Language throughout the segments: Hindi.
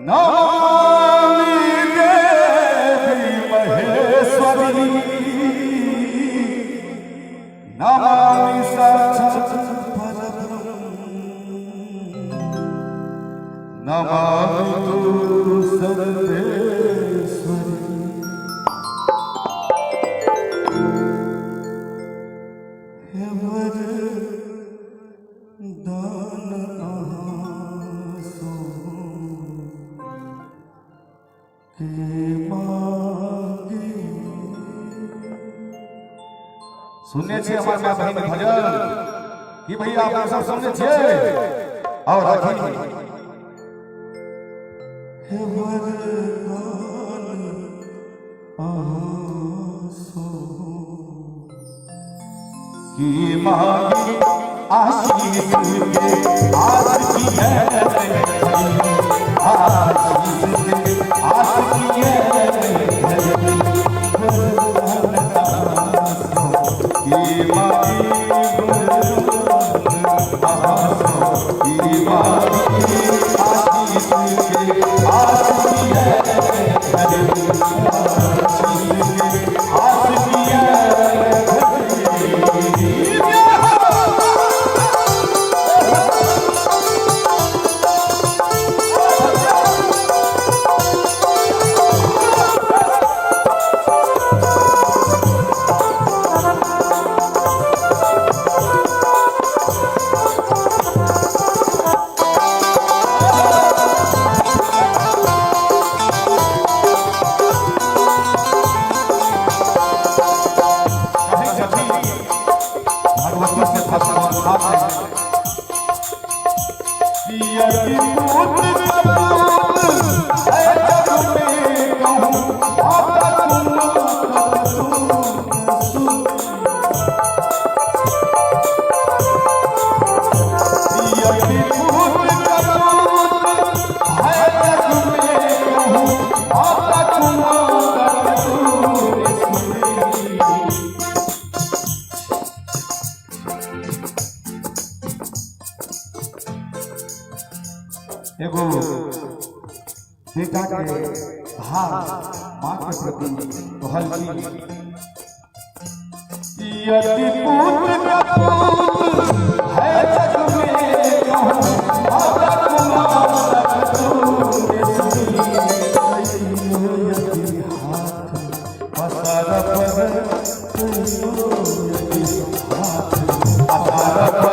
नमामि देवी महेश्वरी नमामि साक्षात् नमामि तु सर्वेश्वरी। हे वरदान आसो के मांगे। सुनने छे हमार माँ बहन भजन कि भैया आप सब सुनने छे और राखी हे वरदान आसो की मांगी आशीष के आस की है आशीष के आस की है की मांगी की मांगी आशीष के आस की है आस की है। एगो बेटा के भाव माँ के प्रति कहल कि यदि पुत्र का पुत्र है जग में कहूँ यदि हाथ पसार पर यदि हाथ पसार पर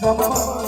क्या बात है